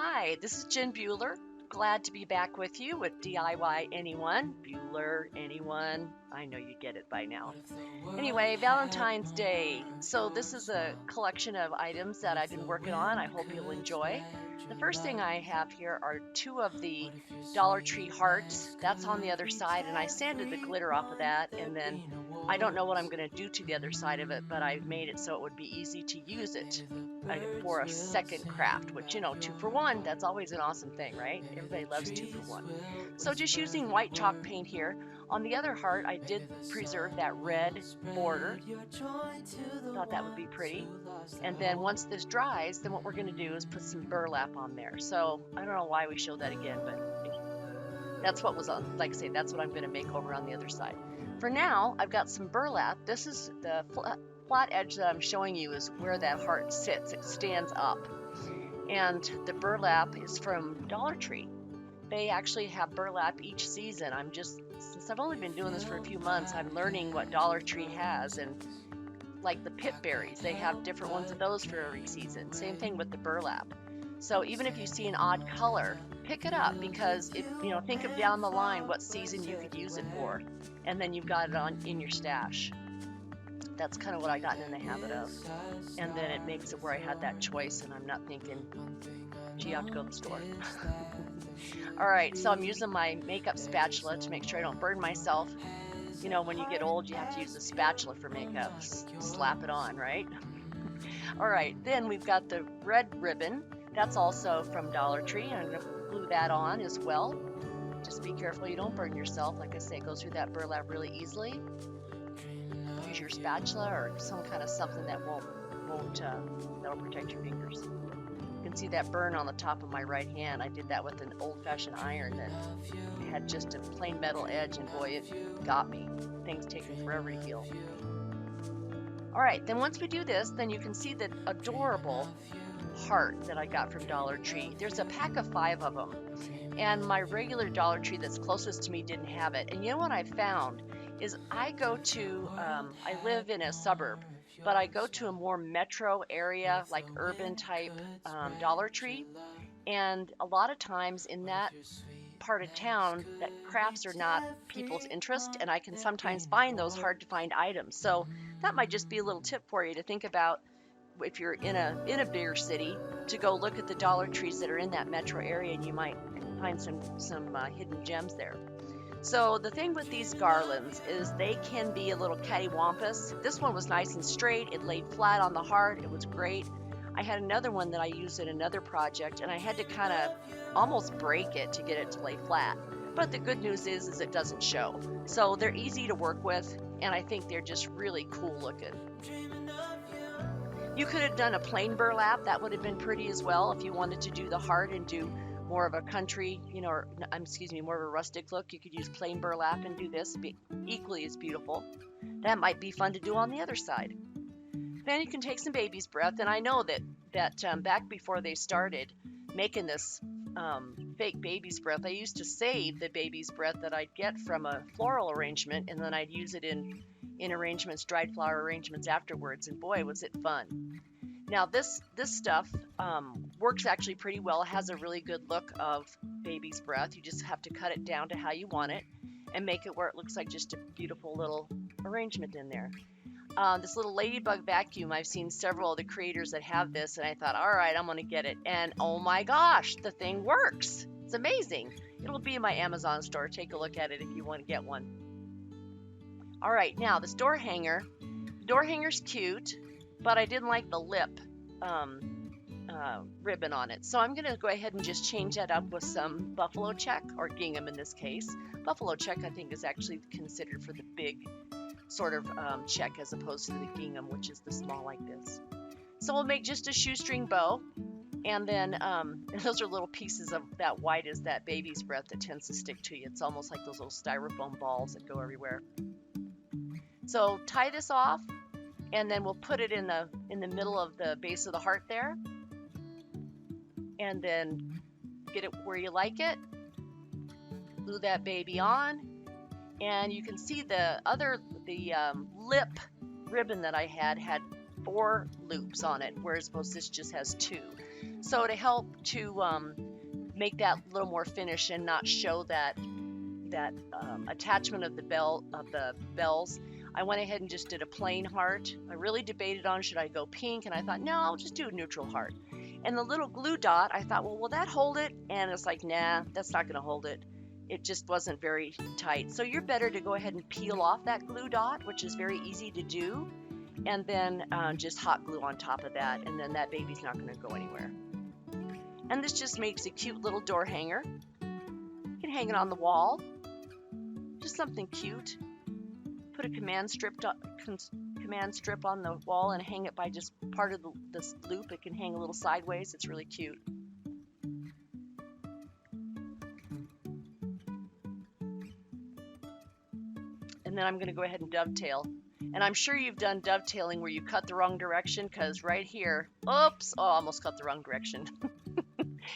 Hi, this is Jen Buehler. Glad to be back with you with DIY Anyone. Buehler, anyone. I know you get it by now. Anyway, Valentine's Day. So, this is a collection of items that I've been working on. I hope you'll enjoy. The first thing I have here are two of the Dollar Tree hearts. That's on the other side, and I sanded the glitter off of that. And then I don't know what I'm going to do to the other side of it, but I made it so it would be easy to use it for a second craft, which, 2 for 1, that's always an awesome thing, right? Everybody loves 2 for 1. So, just using white chalk paint here. On the other heart, I did preserve that red border. Thought that would be pretty. And then once this dries, then what we're going to do is put some burlap on there. So I don't know why we showed that again, but that's what was on. Like I say, that's what I'm going to make over on the other side. For now, I've got some burlap. This is the flat edge that I'm showing you is where that heart sits. It stands up. And the burlap is from Dollar Tree. They actually have burlap each season. Since I've only been doing this for a few months, I'm learning what Dollar Tree has. And like the pip berries, they have different ones of those for every season. Same thing with the burlap. So even if you see an odd color, pick it up because think of down the line what season you could use it for, and then you've got it in your stash. That's kind of what I gotten in the habit of, and then it makes it where I had that choice, and I'm not thinking, gee, I have to go to the store. All right, so I'm using my makeup spatula to make sure I don't burn myself. When you get old, you have to use a spatula for makeup. Slap it on, right? All right, then we've got the red ribbon. That's also from Dollar Tree. I'm going to glue that on as well. Just be careful you don't burn yourself. Like I say, it goes through that burlap really easily. Use your spatula or some kind of something that that'll protect your fingers. You can see that burn on the top of my right hand. I did that with an old-fashioned iron that had just a plain metal edge, and boy, it got me. Things taking forever to heal. All right, then once we do this, then you can see the adorable heart that I got from Dollar Tree. There's a pack of 5 of them, and my regular Dollar Tree that's closest to me didn't have it. And you know what I found is I live in a suburb, but I go to a more metro area, like urban type Dollar Tree, and a lot of times in that part of town that crafts are not people's interest, and I can sometimes find those hard to find items. So that might just be a little tip for you to think about if you're in a bigger city, to go look at the Dollar Trees that are in that metro area, and you might find some hidden gems there. So the thing with these garlands is they can be a little cattywampus. This one was nice and straight. It laid flat on the heart. It was great. I had another one that I used in another project, and I had to kind of almost break it to get it to lay flat. But the good news is it doesn't show. So they're easy to work with, and I think they're just really cool looking. You could have done a plain burlap. That would have been pretty as well if you wanted to do the heart and do more of a country, more of a rustic look. You could use plain burlap and do this. Be equally as beautiful. That might be fun to do on the other side. Then you can take some baby's breath, and I know that back before they started making this fake baby's breath, I used to save the baby's breath that I'd get from a floral arrangement, and then I'd use it in arrangements, dried flower arrangements afterwards, and boy, was it fun. Now this stuff works actually pretty well. It has a really good look of baby's breath. You just have to cut it down to how you want it and make it where it looks like just a beautiful little arrangement in there. This little ladybug vacuum, I've seen several of the creators that have this, and I thought, all right, I'm going to get it. And oh my gosh, the thing works. It's amazing. It'll be in my Amazon store. Take a look at it if you want to get one. All right, now this door hanger. The door hanger's cute, but I didn't like the lip ribbon on it. So I'm going to go ahead and just change that up with some buffalo check, or gingham in this case. Buffalo check, I think, is actually considered for the big sort of check as opposed to the gingham, which is the small like this. So we'll make just a shoestring bow, and then those are little pieces of that white is that baby's breath that tends to stick to you. It's almost like those little styrofoam balls that go everywhere. So tie this off, and then we'll put it in the middle of the base of the heart there, and then get it where you like it. Glue that baby on, and you can see the lip ribbon that I had 4 loops on it, whereas this just has 2. So to help to make that a little more finished and not show that attachment of the bells, I went ahead and just did a plain heart. I really debated on should I go pink, and I thought, no, I'll just do a neutral heart. And the little glue dot, I thought, well, will that hold it? And it's like, nah, that's not going to hold it. It just wasn't very tight. So you're better to go ahead and peel off that glue dot, which is very easy to do, and then just hot glue on top of that, and then that baby's not going to go anywhere. And this just makes a cute little door hanger. You can hang it on the wall. Just something cute. Put a command strip on the wall and hang it by just part of this loop. It can hang a little sideways. It's really cute. And then I'm going to go ahead and dovetail. And I'm sure you've done dovetailing where you cut the wrong direction, because right here, oops, oh, I almost cut the wrong direction.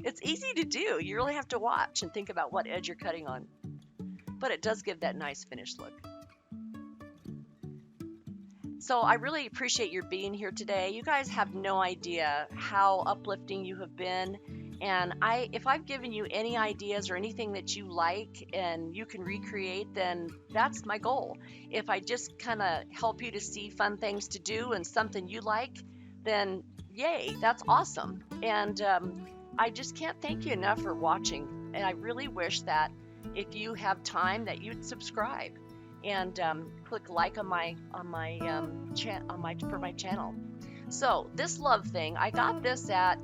It's easy to do. You really have to watch and think about what edge you're cutting on. But it does give that nice finished look. So I really appreciate your being here today. You guys have no idea how uplifting you have been. And if I've given you any ideas or anything that you like and you can recreate, then that's my goal. If I just kind of help you to see fun things to do and something you like, then yay, that's awesome. And I just can't thank you enough for watching. And I really wish that if you have time that you'd subscribe and click like on my channel. So this love thing, I got this at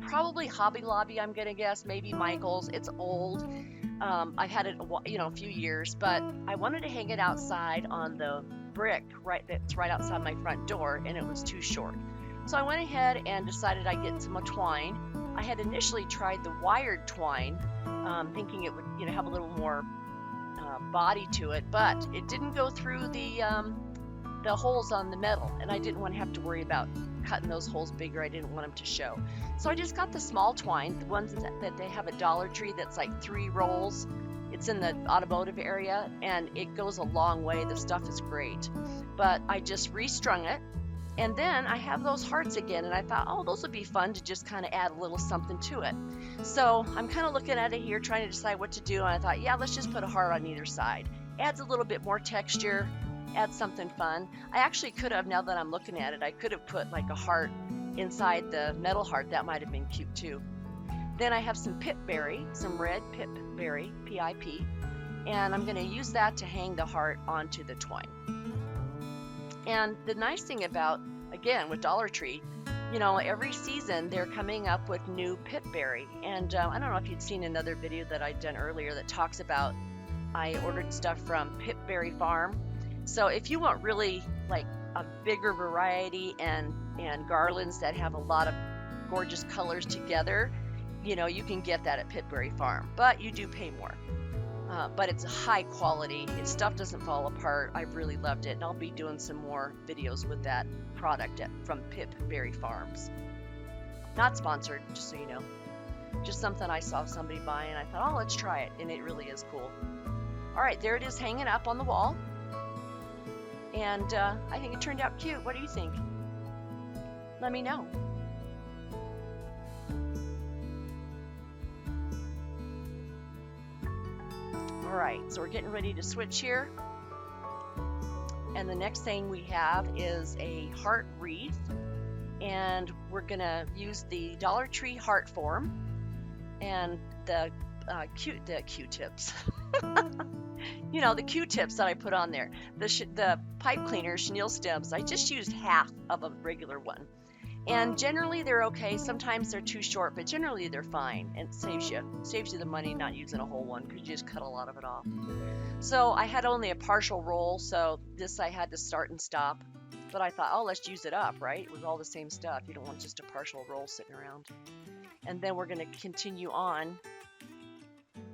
probably Hobby Lobby, I'm gonna guess, maybe Michael's. It's old. I've had it a few years, but I wanted to hang it outside on the brick that's right outside my front door, and it was too short. So I went ahead and decided I'd get some twine. I had initially tried the wired twine, thinking it would have a little more body to it, but it didn't go through the holes on the metal, and I didn't want to have to worry about cutting those holes bigger. I didn't want them to show. So I just got the small twine, the ones that they have at Dollar Tree that's like 3 rolls. It's in the automotive area, and it goes a long way. The stuff is great. But I just restrung it, and then I have those hearts again, and I thought, oh, those would be fun to just kind of add a little something to it. So I'm kind of looking at it here, trying to decide what to do, and I thought, yeah, let's just put a heart on either side. Adds a little bit more texture, adds something fun. I actually could have, now that I'm looking at it, I could have put like a heart inside the metal heart. That might have been cute too. Then I have some pipberry, some red pipberry, P-I-P, and I'm going to use that to hang the heart onto the twine. And the nice thing about, again, with Dollar Tree, every season they're coming up with new pipberry. And I don't know if you'd seen another video that I'd done earlier that talks about I ordered stuff from Pipberry Farm. So if you want really like a bigger variety and garlands that have a lot of gorgeous colors together, you can get that at Pipberry Farm, but you do pay more. But it's high quality. Its stuff doesn't fall apart. I've really loved it, and I'll be doing some more videos with that product from Pipberry Farms. Not sponsored, just so you know. Just something I saw somebody buy, and I thought, oh, let's try it, and it really is cool. All right, there it is hanging up on the wall. And I think it turned out cute. What do you think? Let me know. All right, so we're getting ready to switch here. And the next thing we have is a heart wreath. And we're going to use the Dollar Tree heart form and the Q-tips. The Q-tips that I put on there. The pipe cleaner chenille stems, I just used half of a regular one. And generally they're okay. Sometimes they're too short, but generally they're fine. And it saves you the money not using a whole one, because you just cut a lot of it off. So I had only a partial roll, so this I had to start and stop. But I thought, oh, let's use it up, right? It was all the same stuff. You don't want just a partial roll sitting around. And then we're going to continue on.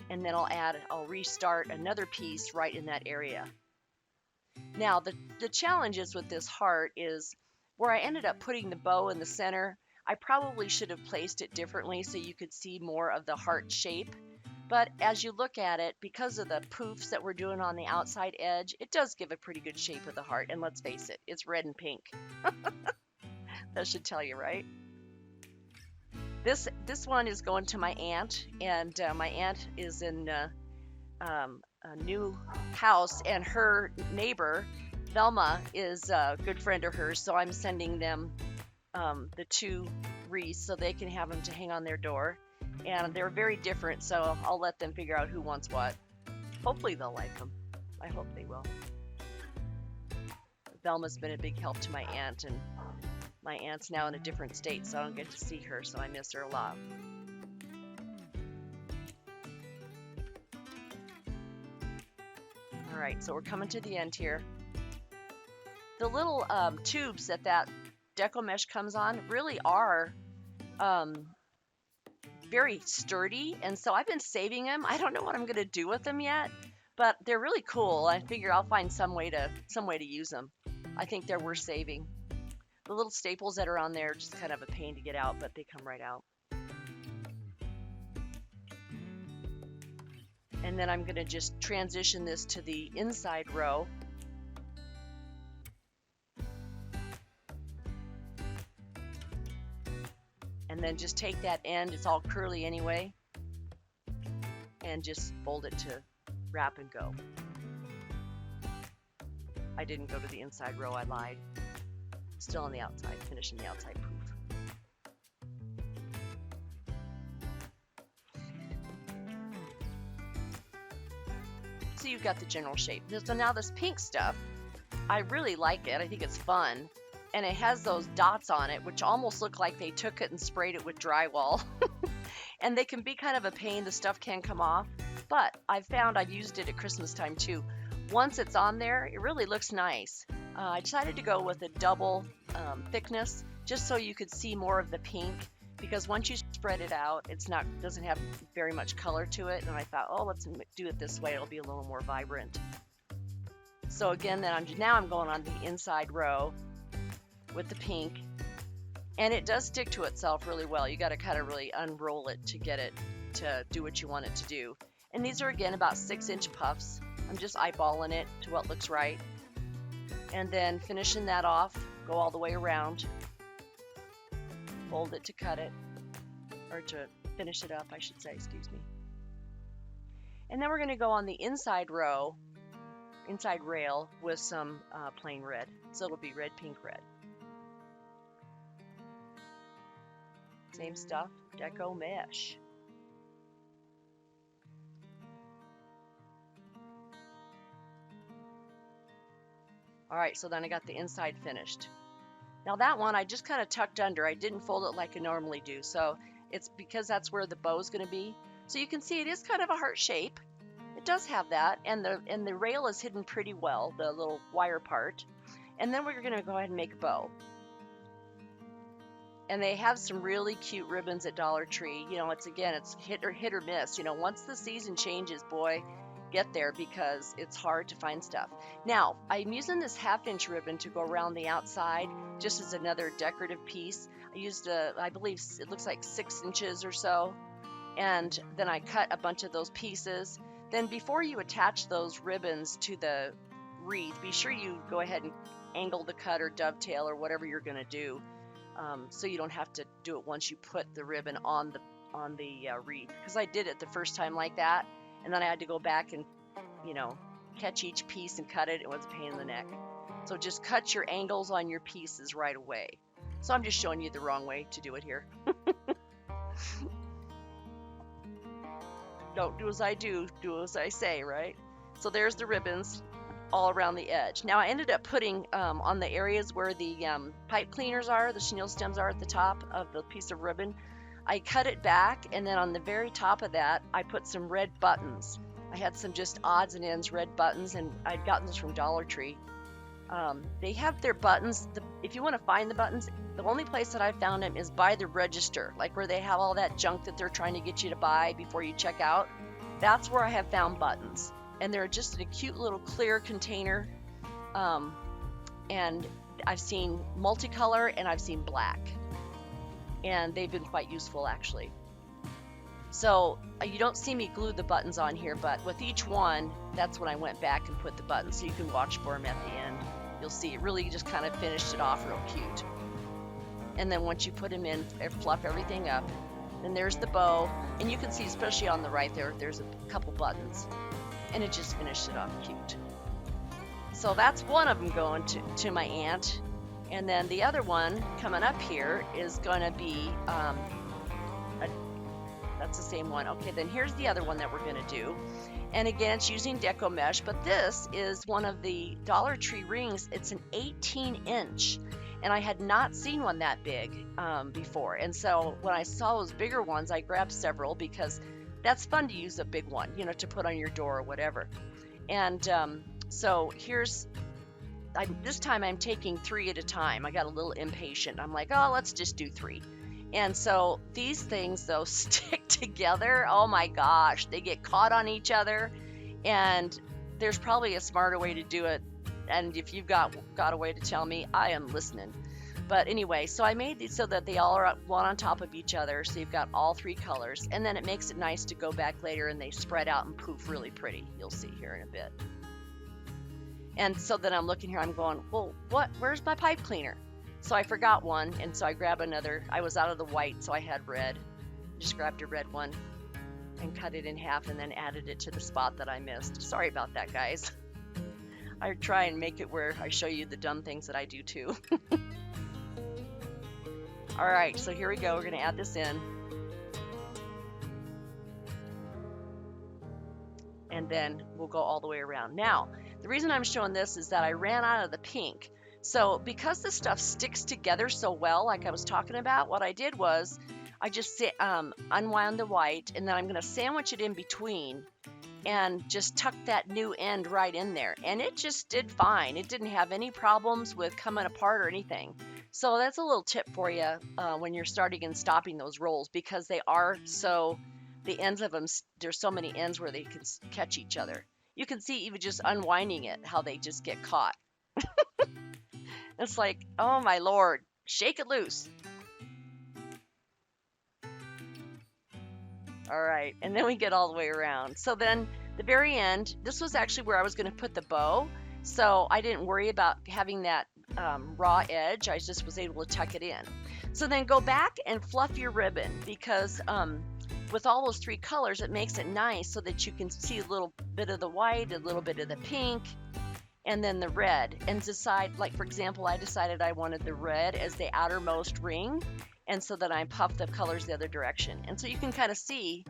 And then I'll restart another piece right in that area. Now, the challenges with this heart is where I ended up putting the bow in the center. I probably should have placed it differently so you could see more of the heart shape. But as you look at it, because of the poofs that we're doing on the outside edge, it does give a pretty good shape of the heart. And let's face it, it's red and pink. That should tell you, right? This one is going to my aunt, and my aunt is in a new house, and her neighbor Velma is a good friend of hers, so I'm sending them the 2 wreaths so they can have them to hang on their door. And they're very different, so I'll let them figure out who wants what. Hopefully they'll like them. I hope they will. Velma's been a big help to my aunt, and my aunt's now in a different state, so I don't get to see her, so I miss her a lot. All right, so we're coming to the end here. The little tubes that deco mesh comes on really are very sturdy, and so I've been saving them. I don't know what I'm going to do with them yet, but they're really cool. I figure I'll find some way to use them. I think they're worth saving. The little staples that are on there are just kind of a pain to get out, but they come right out. And then I'm going to just transition this to the inside row. And then just take that end, it's all curly anyway, and just fold it to wrap and go. I didn't go to the inside row, I lied. Still on the outside, finishing the outside poof. So you've got the general shape. So now this pink stuff, I really like it. I think it's fun. And it has those dots on it, which almost look like they took it and sprayed it with drywall. And they can be kind of a pain. The stuff can come off. But I've found I've used it at Christmas time too. Once it's on there, it really looks nice. I decided to go with a double thickness just so you could see more of the pink, because once you spread it out, doesn't have very much color to it. And I thought, oh, let's do it this way. It'll be a little more vibrant. So again, now I'm going on the inside row with the pink, and it does stick to itself really well. You got to kind of really unroll it to get it to do what you want it to do. And these are again about 6-inch puffs. I'm just eyeballing it to what looks right, and then finishing that off. Go all the way around, fold it to cut it, or to finish it up, I should say, excuse me. And then we're going to go on the inside rail with some plain red. So it'll be red, pink, red. Same stuff, deco mesh. All right, so then I got the inside finished. Now that one I just kind of tucked under. I didn't fold it like I normally do, so it's because that's where the bow is going to be. So you can see it is kind of a heart shape. It does have that, and the rail is hidden pretty well, the little wire part. And then we're going to go ahead and make a bow. And they have some really cute ribbons at Dollar Tree. You know, it's hit or miss. You know, once the season changes, boy, get there, because it's hard to find stuff. Now, I'm using this 1/2-inch ribbon to go around the outside, just as another decorative piece. I used I believe it looks like 6 inches or so. And then I cut a bunch of those pieces. Then before you attach those ribbons to the wreath, be sure you go ahead and angle the cut or dovetail or whatever you're going to do. So you don't have to do it once you put the ribbon on the wreath, because I did it the first time like that, and then I had to go back and, you know, catch each piece and cut it. It was a pain in the neck. So just cut your angles on your pieces right away. So I'm just showing you the wrong way to do it here. Don't do as I do as I say, right? So there's the ribbons all around the edge. Now I ended up putting on the areas where the pipe cleaners are, the chenille stems are at the top of the piece of ribbon, I cut it back, and then on the very top of that I put some red buttons. I had some just odds and ends red buttons, and I'd gotten this from Dollar Tree. They have their buttons. If you want to find the buttons, the only place that I found them is by the register, like where they have all that junk that they're trying to get you to buy before you check out. That's where I have found buttons. And they're just in a cute little clear container. And I've seen multicolor and I've seen black. And they've been quite useful, actually. So you don't see me glue the buttons on here, but with each one, that's when I went back and put the buttons. So you can watch for them at the end. You'll see it really just kind of finished it off real cute. And then once you put them in, fluff everything up, And there's the bow, and you can see, especially on the right there, there's a couple buttons, and it just finished it off cute. So that's one of them going to my aunt, and then the other one coming up here is going to be, that's the same one. Okay, then here's the other one that we're going to do. And again, it's using deco mesh, but this is one of the Dollar Tree rings. It's an 18-inch, and I had not seen one that big before. And so when I saw those bigger ones, I grabbed several because that's fun to use a big one, you know, to put on your door or whatever. And so here's, this time I'm taking 3 at a time. I got a little impatient. I'm like, oh, let's just do 3. And so these things, though, stick together. Oh my gosh, they get caught on each other. And there's probably a smarter way to do it. And if you've got a way to tell me, I am listening. But anyway, so I made these so that they all are one on top of each other. So you've got all 3 colors. And then it makes it nice to go back later and they spread out and poof really pretty. You'll see here in a bit. And so then I'm looking here, I'm going, well, where's my pipe cleaner? So I forgot one, and so I grabbed another. I was out of the white, so I had red. Just grabbed a red one and cut it in half and then added it to the spot that I missed. Sorry about that, guys. I try and make it where I show you the dumb things that I do too. All right, so here we go. We're going to add this in. And then we'll go all the way around. Now, the reason I'm showing this is that I ran out of the pink. So because this stuff sticks together so well, like I was talking about, what I did was I just unwound the white, and then I'm going to sandwich it in between and just tuck that new end right in there. And it just did fine. It didn't have any problems with coming apart or anything. So that's a little tip for you when you're starting and stopping those rolls, because they are so, the ends of them, there's so many ends where they can catch each other. You can see even just unwinding it, how they just get caught. It's like, oh my Lord, shake it loose. All right, and then we get all the way around. So then the very end, this was actually where I was going to put the bow. So I didn't worry about having that raw edge. I just was able to tuck it in. So then go back and fluff your ribbon, because with all those 3 colors, it makes it nice so that you can see a little bit of the white, a little bit of the pink, and then the red, and decide, like for example, I decided I wanted the red as the outermost ring, and so that I puffed the colors the other direction. And so you can kind of see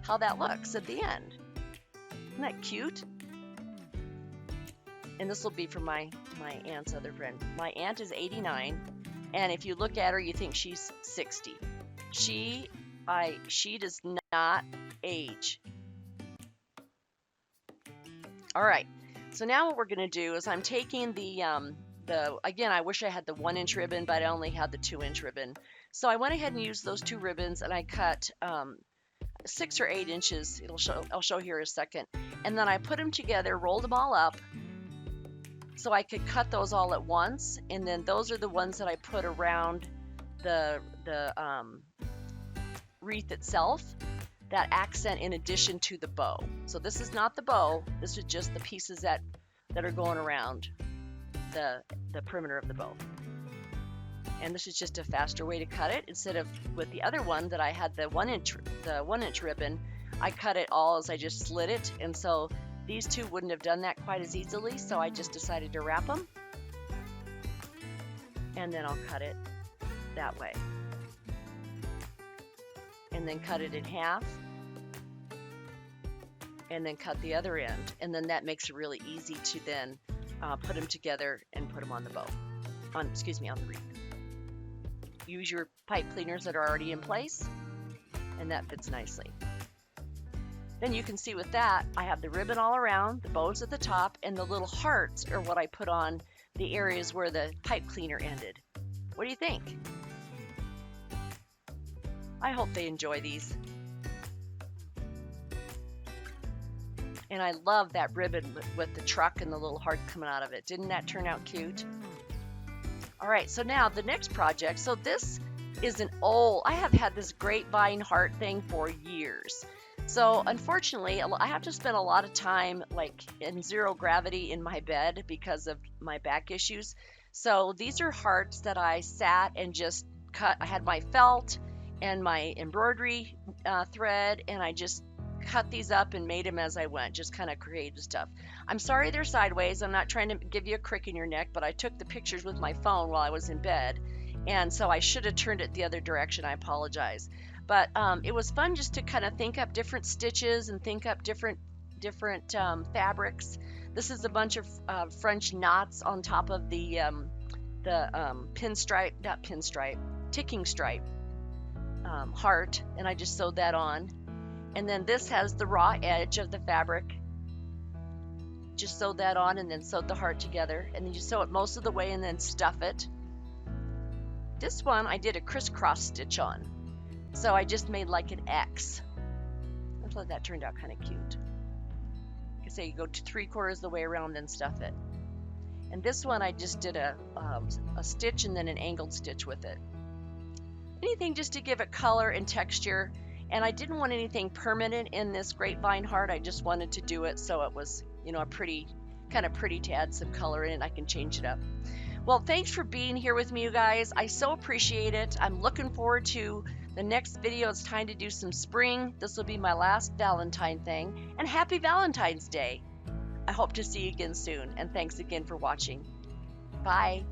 how that looks at the end. Isn't that cute? And this will be for my aunt's other friend. My aunt is 89, and if you look at her, you think she's 60. She does not age. All right. So now what we're going to do is I'm taking the again, I wish I had the 1-inch ribbon, but I only had the 2-inch ribbon. So I went ahead and used those 2 ribbons, and I cut 6 or 8 inches. I'll show here in a second. And then I put them together, rolled them all up, so I could cut those all at once. And then those are the ones that I put around the wreath itself, that accent in addition to the bow. So this is not the bow. This is just the pieces that are going around the perimeter of the bow. And this is just a faster way to cut it. Instead of with the other one that I had the 1-inch ribbon, I cut it all as I just slid it. And so these 2 wouldn't have done that quite as easily. So I just decided to wrap them. And then I'll cut it that way. And then cut it in half, and then cut the other end, and then that makes it really easy to then put them together and put them on the bow, on the wreath. Use your pipe cleaners that are already in place, and that fits nicely. Then you can see with that, I have the ribbon all around, the bows at the top, and the little hearts are what I put on the areas where the pipe cleaner ended. What do you think? I hope they enjoy these. And I love that ribbon with the truck and the little heart coming out of it. Didn't that turn out cute? All right, so now the next project. So this is I have had this grapevine heart thing for years. So unfortunately, I have to spend a lot of time like in 0 gravity in my bed because of my back issues. So these are hearts that I sat and just cut. I had my felt, and my embroidery thread, and I just cut these up and made them as I went, just kind of creative stuff. I'm sorry they're sideways. I'm not trying to give you a crick in your neck, but I took the pictures with my phone while I was in bed, and so I should have turned it the other direction. I apologize. But it was fun just to kind of think up different stitches and think up different fabrics. This is a bunch of French knots on top of the pinstripe, not pinstripe, ticking stripe heart, and I just sewed that on. And then this has the raw edge of the fabric. Just sewed that on and then sewed the heart together. And then you sew it most of the way and then stuff it. This one I did a crisscross stitch on. So I just made like an X. I thought that turned out kind of cute. Like I say, you go to 3/4 of the way around, then stuff it. And this one I just did a stitch and then an angled stitch with it. Anything just to give it color and texture. And I didn't want anything permanent in this grapevine heart. I just wanted to do it so it was, you know, a pretty to add some color in it. I can change it up. Well, thanks for being here with me, you guys. I so appreciate it. I'm looking forward to the next video. It's time to do some spring. This will be my last Valentine thing. And happy Valentine's Day. I hope to see you again soon. And thanks again for watching. Bye.